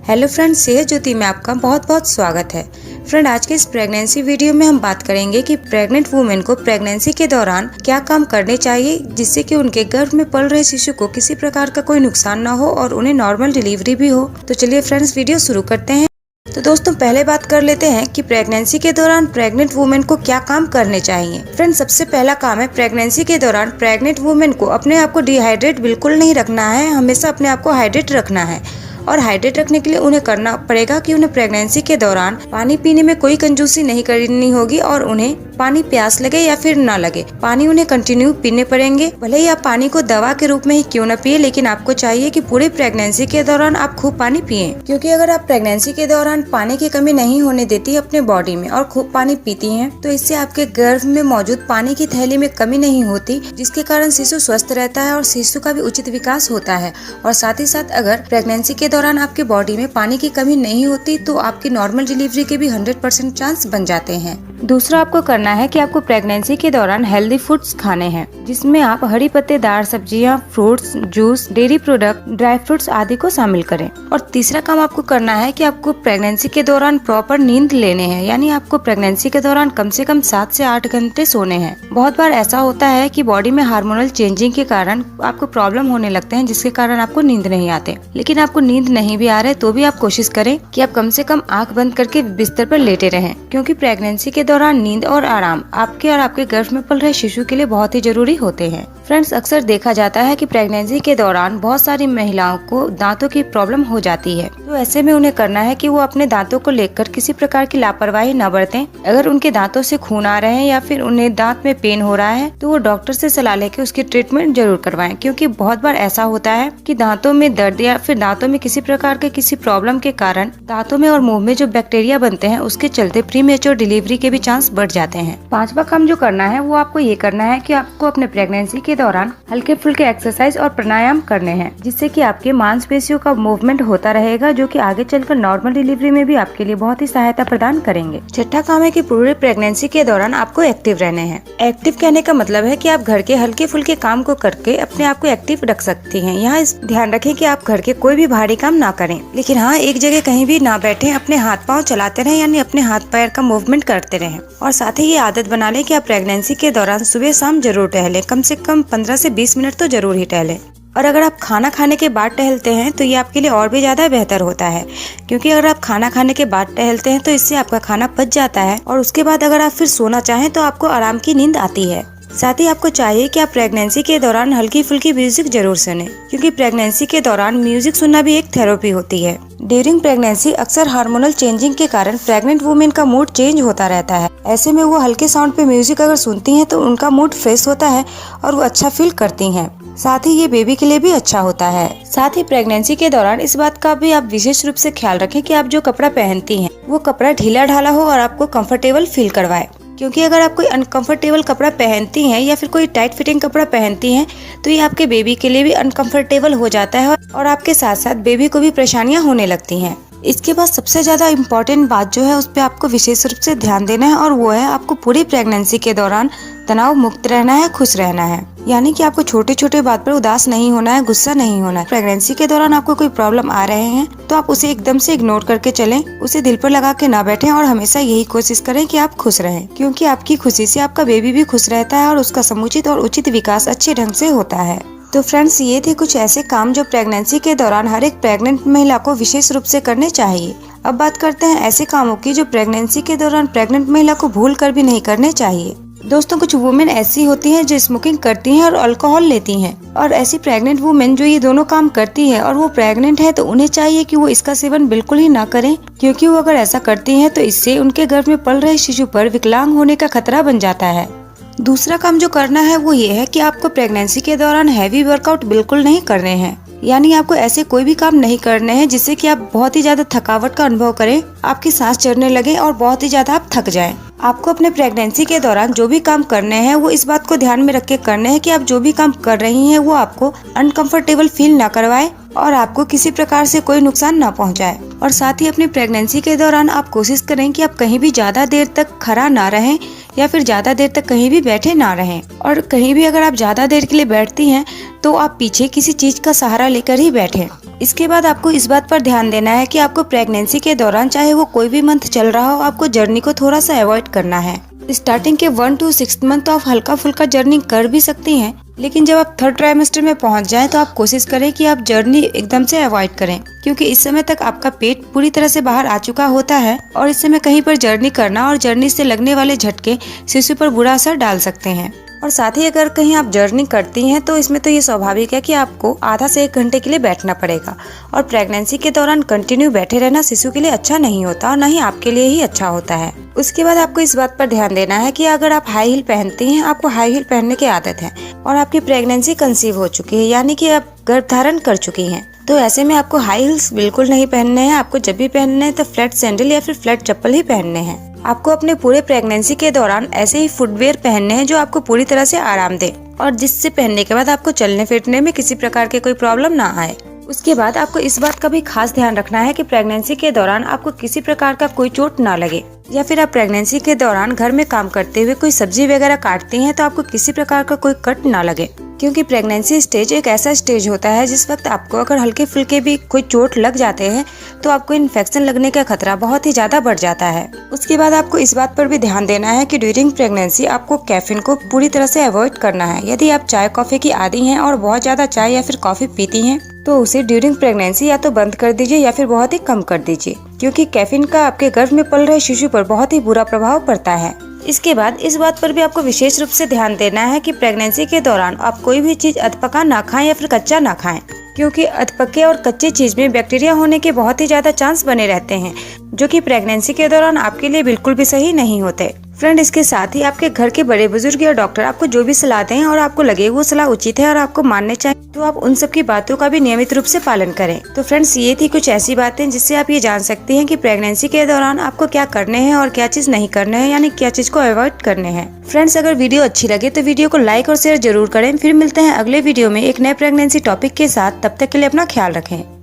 Hello friends, सेहत ज्योति में आपका बहुत बहुत स्वागत है। फ्रेंड, आज के इस प्रेगनेंसी वीडियो में हम बात करेंगे कि प्रेग्नेंट वुमेन को प्रेगनेंसी के दौरान क्या काम करने चाहिए जिससे कि उनके गर्भ में पल रहे शिशु को किसी प्रकार का कोई नुकसान न हो और उन्हें नॉर्मल डिलीवरी भी हो। तो चलिए फ्रेंड्स, वीडियो शुरू करते हैं। तो दोस्तों, पहले बात कर लेते हैं कि प्रेगनेंसी के दौरान प्रेग्नेंट वुमेन को क्या काम करने चाहिए। फ्रेंड्स, सबसे पहला काम है प्रेगनेंसी के दौरान प्रेग्नेंट वुमेन को अपने आप को डिहाइड्रेट बिल्कुल नहीं रखना है। हमेशा अपने आप को हाइड्रेट रखना है और हाइड्रेट रखने के लिए उन्हें करना पड़ेगा कि उन्हें प्रेगनेंसी के दौरान पानी पीने में कोई कंजूसी नहीं करनी होगी और उन्हें पानी प्यास लगे या फिर ना लगे, पानी उन्हें कंटिन्यू पीने पड़ेंगे। भले ही आप पानी को दवा के रूप में ही क्यों न पिए, लेकिन आपको चाहिए कि पूरी प्रेगनेंसी के दौरान आप खूब पानी पिए, क्योंकि अगर आप प्रेगनेंसी के दौरान पानी की कमी नहीं होने देती अपने बॉडी में और खूब पानी पीती हैं, तो इससे आपके गर्भ में मौजूद पानी की थैली में कमी नहीं होती, जिसके कारण शिशु स्वस्थ रहता है और शिशु का भी उचित विकास होता है। और साथ ही साथ अगर प्रेगनेंसी के दौरान आपके बॉडी में पानी की कमी नहीं होती तो आपकी नॉर्मल डिलीवरी के भी 100% चांस बन जाते हैं। दूसरा आपको करना है कि आपको प्रेगनेंसी के दौरान हेल्दी फूड्स खाने हैं, जिसमें आप हरी पत्तेदार सब्जियां, fruits, juice, dairy product, dry fruits आदि को शामिल करें। और तीसरा काम आपको करना है कि आपको प्रेगनेंसी के दौरान प्रॉपर नींद लेने हैं, यानी आपको प्रेगनेंसी के दौरान कम से कम 7 से 8 घंटे सोने हैं। बहुत बार ऐसा होता है कि बॉडी में हार्मोनल चेंजिंग के कारण आपको प्रॉब्लम होने लगते हैं, जिसके कारण आपको नींद नहीं आते। लेकिन आपको नींद नहीं भी आ रहे तो भी आप कोशिश करें कि आप कम से कम आंख बंद करके बिस्तर पर लेटे रहें, क्योंकि प्रेगनेंसी के दौरान नींद और आराम आपके और आपके गर्भ में पल रहे शिशु के लिए बहुत ही जरूरी होते हैं। फ्रेंड्स, अक्सर देखा जाता है कि प्रेगनेंसी के दौरान बहुत सारी महिलाओं को दांतों की प्रॉब्लम हो जाती है, तो ऐसे में उन्हें करना है कि वो अपने दांतों को लेकर किसी प्रकार की लापरवाही न बरतें। अगर उनके दांतों से खून आ रहे हैं या फिर उन्हें दांत में पेन हो रहा है तो वो डॉक्टर से सलाह लेकर उसकी ट्रीटमेंट जरूर करवाएं, क्योंकि बहुत बार ऐसा होता है कि दांतों में दर्द या फिर दांतों में किसी प्रकार के किसी प्रॉब्लम के कारण दांतों में और मुंह में जो बैक्टीरिया बनते हैं उसके चलते प्रीमेच्योर डिलीवरी के भी चांस बढ़ जाते हैं। पांचवा काम जो करना है वो आपको ये करना है कि आपको अपने प्रेगनेंसी के दौरान हल्के फुल्के एक्सरसाइज और प्राणायाम करने हैं, जिससे कि आपके मांसपेशियों का मूवमेंट होता रहेगा, जो कि आगे चलकर नॉर्मल डिलीवरी में भी आपके लिए बहुत ही सहायता प्रदान करेंगे। छठा काम है कि पूरे प्रेगनेंसी के दौरान आपको एक्टिव रहने हैं। एक्टिव कहने का मतलब है कि आप घर के हल्के फुल्के काम को करके अपने आप को एक्टिव रख सकती हैं। यहाँ ध्यान रखें कि आप घर के कोई भी भारी काम ना करें, लेकिन हाँ, एक जगह कहीं भी ना बैठे, अपने हाथ पाँव चलाते रहें, यानी अपने हाथ पैर का मूवमेंट करते रहें। और साथ ही ये आदत बना लें कि आप प्रेगनेंसी के दौरान सुबह शाम जरूर टहलें, कम से कम 15 से 20 मिनट तो जरूर ही टहलें। और अगर आप खाना खाने के बाद टहलते हैं तो ये आपके लिए और भी ज्यादा बेहतर होता है, क्योंकि अगर आप खाना खाने के बाद टहलते हैं तो इससे आपका खाना पच जाता है और उसके बाद अगर आप फिर सोना चाहें तो आपको आराम की नींद आती है। साथ ही आपको चाहिए कि आप प्रेगनेंसी के दौरान हल्की फुल्की म्यूजिक जरूर सुनें, क्योंकि प्रेगनेंसी के दौरान म्यूजिक सुनना भी एक थेरेपी होती है। ड्यूरिंग प्रेगनेंसी अक्सर हार्मोनल चेंजिंग के कारण प्रेग्नेंट वुमेन का मूड चेंज होता रहता है। ऐसे में वो हल्के साउंड पे म्यूजिक अगर सुनती हैं तो उनका मूड फ्रेश होता है और वो अच्छा फील करती हैं। साथ ही ये बेबी के लिए भी अच्छा होता है। साथ ही प्रेगनेंसी के दौरान इस बात का भी आप विशेष रूप से ख्याल रखें कि आप जो कपड़ा पहनती हैं वो कपड़ा ढीला ढाला हो और आपको कंफर्टेबल फील करवाए, क्योंकि अगर आप कोई अनकंफर्टेबल कपड़ा पहनती हैं या फिर कोई टाइट फिटिंग कपड़ा पहनती हैं तो ये आपके बेबी के लिए भी अनकंफर्टेबल हो जाता है और आपके साथ साथ बेबी को भी परेशानियां होने लगती हैं। इसके बाद सबसे ज्यादा इम्पोर्टेंट बात जो है उस पर आपको विशेष रूप से ध्यान देना है, और वो है आपको पूरी प्रेगनेंसी के दौरान तनाव मुक्त रहना है, खुश रहना है। यानी कि आपको छोटे छोटे बात पर उदास नहीं होना है, गुस्सा नहीं होना है। प्रेगनेंसी के दौरान आपको कोई प्रॉब्लम आ रहे हैं तो आप उसे एकदम से इग्नोर करके चलें, उसे दिल पर लगा के ना बैठें और हमेशा यही कोशिश करें कि आप खुश रहें, क्योंकि आपकी खुशी से आपका बेबी भी खुश रहता है और उसका समुचित और उचित विकास अच्छे ढंग से होता है। तो फ्रेंड्स, ये थे कुछ ऐसे काम जो प्रेगनेंसी के दौरान हर एक प्रेग्नेंट महिला को विशेष रूप से करने चाहिए। अब बात करते हैं ऐसे कामों की जो प्रेगनेंसी के दौरान प्रेग्नेंट महिला को भूल कर भी नहीं करने चाहिए। दोस्तों, कुछ वुमेन ऐसी होती हैं जो स्मोकिंग करती हैं और अल्कोहल लेती हैं, और ऐसी प्रेग्नेंट वुमेन जो ये दोनों काम करती है और वो प्रेग्नेंट है तो उन्हें चाहिए कि वो इसका सेवन बिल्कुल ही ना करें, क्योंकि वो अगर ऐसा करती हैं तो इससे उनके गर्भ में पल रहे शिशु पर विकलांग होने का खतरा बन जाता है। दूसरा काम जो करना है वो ये है कि आपको प्रेगनेंसी के दौरान हैवी वर्कआउट बिल्कुल नहीं करने हैं, यानी आपको ऐसे कोई भी काम नहीं करने हैं जिससे कि आप बहुत ही ज्यादा थकावट का अनुभव करें, आपकी सांस चढ़ने लगे और बहुत ही ज्यादा आप थक जाएं। आपको अपने प्रेगनेंसी के दौरान जो भी काम करने हैं वो इस बात को ध्यान में रख के करने हैं कि आप जो भी काम कर रही हैं वो आपको अनकंफर्टेबल फील ना करवाए और आपको किसी प्रकार से कोई नुकसान न पहुंचाए। और साथ ही अपनी प्रेगनेंसी के दौरान आप कोशिश करें कि आप कहीं भी ज्यादा देर तक खड़ा ना रहें या फिर ज्यादा देर तक कहीं भी बैठे ना रहें। और कहीं भी अगर आप ज्यादा देर के लिए बैठती हैं तो आप पीछे किसी चीज का सहारा लेकर ही बैठें। इसके बाद आपको इस बात पर ध्यान देना है कि आपको प्रेगनेंसी के दौरान चाहे वो कोई भी मंथ चल रहा हो, आपको जर्नी को थोड़ा सा अवॉइड करना है। स्टार्टिंग के 1 to 6 मंथ तो आप हल्का फुल्का जर्नी कर भी सकती हैं, लेकिन जब आप 3rd ट्राइमेस्टर में पहुंच जाएं तो आप कोशिश करें कि आप जर्नी एकदम से अवॉइड करें, क्योंकि इस समय तक आपका पेट पूरी तरह से बाहर आ चुका होता है और इस समय कहीं पर जर्नी करना और जर्नी से लगने वाले झटके शिशु पर बुरा असर डाल सकते हैं। और साथ ही अगर कहीं आप जर्नी करती हैं तो इसमें तो ये स्वाभाविक है कि आपको आधा से 1 घंटे के लिए बैठना पड़ेगा। और प्रेगनेंसी के दौरान कंटिन्यू बैठे रहना शिशु के लिए अच्छा नहीं होता और न ही आपके लिए ही अच्छा होता है। उसके बाद आपको इस बात पर ध्यान देना है कि अगर आप हाई हील पहनती हैं, आपको हाई हील पहनने की आदत है और आपकी प्रेगनेंसी कंसीव हो चुकी है, यानी कि आप गर्भ धारण कर चुकी हैं, तो ऐसे में आपको हाई हील्स बिल्कुल नहीं पहनने हैं। आपको जब भी पहनने हैं तो फ्लैट सैंडल या फिर फ्लैट चप्पल ही पहनने हैं। आपको अपने पूरे प्रेगनेंसी के दौरान ऐसे ही फुटवेयर पहनने हैं जो आपको पूरी तरह से आराम दे और जिससे पहनने के बाद आपको चलने फिरने में किसी प्रकार के कोई प्रॉब्लम ना आए। उसके बाद आपको इस बात का भी खास ध्यान रखना है कि प्रेगनेंसी के दौरान आपको किसी प्रकार का कोई चोट ना लगे, या फिर आप प्रेगनेंसी के दौरान घर में काम करते हुए कोई सब्जी वगैरह काटती हैं तो आपको किसी प्रकार का कोई कट ना लगे, क्योंकि प्रेगनेंसी स्टेज एक ऐसा स्टेज होता है जिस वक्त आपको अगर हल्के फुल्के भी कोई चोट लग जाते हैं तो आपको इन्फेक्शन लगने का खतरा बहुत ही ज्यादा बढ़ जाता है। उसके बाद आपको इस बात पर भी ध्यान देना है कि ड्यूरिंग प्रेगनेंसी आपको कैफीन को पूरी तरह से अवॉइड करना है। यदि आप चाय कॉफी की आदी हैं और बहुत ज्यादा चाय या फिर कॉफी पीती हैं तो उसे ड्यूरिंग प्रेगनेंसी या तो बंद कर दीजिए या फिर बहुत ही कम कर दीजिए, क्योंकि कैफीन का आपके गर्भ में पल रहे शिशु पर बहुत ही बुरा प्रभाव पड़ता है। इसके बाद इस बात पर भी आपको विशेष रूप से ध्यान देना है कि प्रेगनेंसी के दौरान आप कोई भी चीज अधपका ना खाएं या फिर कच्चा ना खाएं, क्योंकि अधपके और कच्चे चीज में बैक्टीरिया होने के बहुत ही ज्यादा चांस बने रहते हैं, जो कि प्रेगनेंसी के दौरान आपके लिए बिल्कुल भी सही नहीं होते। फ्रेंड, इसके साथ ही आपके घर के बड़े बुजुर्ग या डॉक्टर आपको जो भी सलाह दें और आपको लगे वो सलाह उचित है और आपको मानने चाहिए, तो आप उन सब की बातों का भी नियमित रूप से पालन करें। तो फ्रेंड्स, ये थी कुछ ऐसी बातें जिससे आप ये जान सकती हैं कि प्रेगनेंसी के दौरान आपको क्या करने हैं और क्या चीज नहीं करने हैं, यानी क्या चीज को अवॉइड करने हैं। फ्रेंड्स, अगर वीडियो अच्छी लगे तो वीडियो को लाइक और शेयर जरूर करें। फिर मिलते हैं अगले वीडियो में एक नए प्रेगनेंसी टॉपिक के साथ। तब तक के लिए अपना ख्याल रखें।